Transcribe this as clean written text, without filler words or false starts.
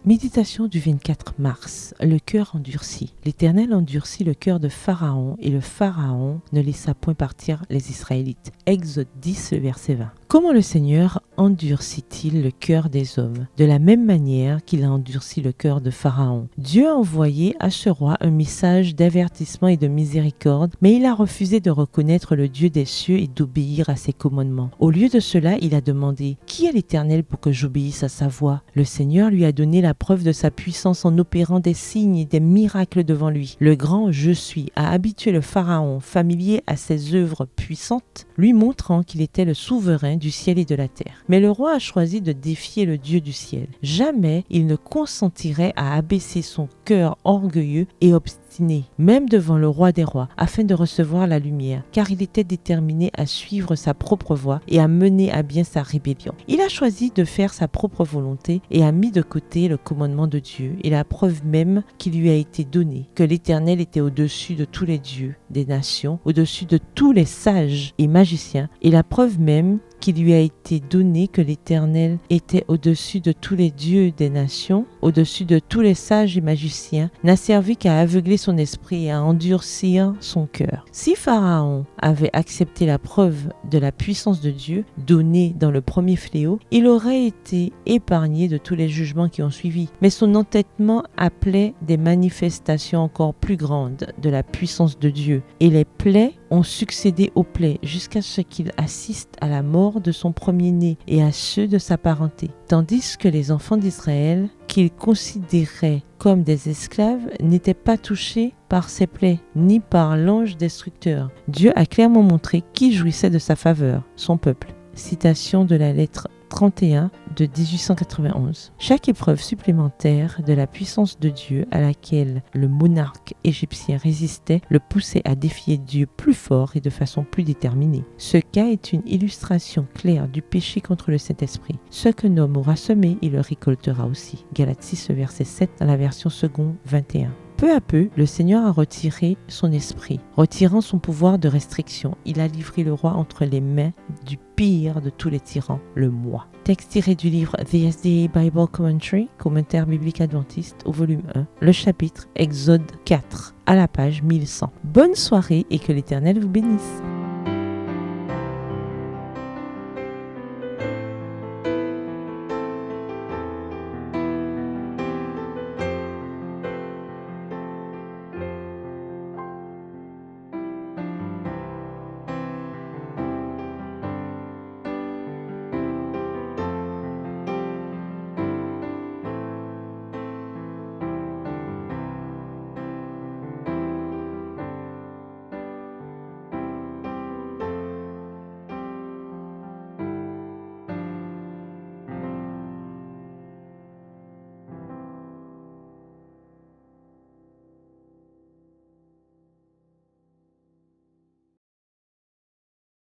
Méditation du 24 mars, le cœur endurci. L'Éternel endurcit le cœur de Pharaon et le Pharaon ne laissa point partir les Israélites. Exode 10, le verset 20. Comment le Seigneur endurcit-il le cœur des hommes? De la même manière qu'il a endurci le cœur de Pharaon. Dieu a envoyé à ce roi un message d'avertissement et de miséricorde, mais il a refusé de reconnaître le Dieu des cieux et d'obéir à ses commandements. Au lieu de cela, il a demandé « Qui est l'Éternel pour que j'obéisse à sa voix ?» Le Seigneur lui a donné la preuve de sa puissance en opérant des signes et des miracles devant lui. Le grand « Je suis » a habitué le Pharaon, familier à ses œuvres puissantes, lui montrant qu'il était le souverain du ciel et de la terre. Mais le roi a choisi de défier le Dieu du ciel. Jamais il ne consentirait à abaisser son cœur orgueilleux et obstiné, même devant le roi des rois, afin de recevoir la lumière, car il était déterminé à suivre sa propre voie et à mener à bien sa rébellion. Il a choisi de faire sa propre volonté et a mis de côté le commandement de Dieu et la preuve même qui lui a été donnée, que l'Éternel était au-dessus de tous les dieux des nations, au-dessus de tous les sages et magiciens, et la preuve même qui lui a été donné que l'Éternel était au-dessus de tous les dieux des nations, au-dessus de tous les sages et magiciens, n'a servi qu'à aveugler son esprit et à endurcir son cœur. Si Pharaon avait accepté la preuve de la puissance de Dieu donnée dans le premier fléau, il aurait été épargné de tous les jugements qui ont suivi. Mais son entêtement appelait des manifestations encore plus grandes de la puissance de Dieu, et les plaies ont succédé aux plaies jusqu'à ce qu'il assiste à la mort de son premier-né et à ceux de sa parenté, tandis que les enfants d'Israël, qu'il considérait comme des esclaves, n'étaient pas touchés par ses plaies, ni par l'ange destructeur. Dieu a clairement montré qui jouissait de sa faveur, son peuple. Citation de la lettre 31 de 1891. Chaque épreuve supplémentaire de la puissance de Dieu à laquelle le monarque égyptien résistait le poussait à défier Dieu plus fort et de façon plus déterminée. Ce cas est une illustration claire du péché contre le Saint-Esprit. Ce qu'un homme aura semé, il le récoltera aussi. Galates 6, verset 7 dans la version seconde 21. Peu à peu, le Seigneur a retiré son esprit, retirant son pouvoir de restriction. Il a livré le roi entre les mains du pire de tous les tyrans, le moi. Texte tiré du livre The SDA Bible Commentary, commentaire biblique adventiste au volume 1, le chapitre Exode 4, à la page 1100. Bonne soirée et que l'Éternel vous bénisse.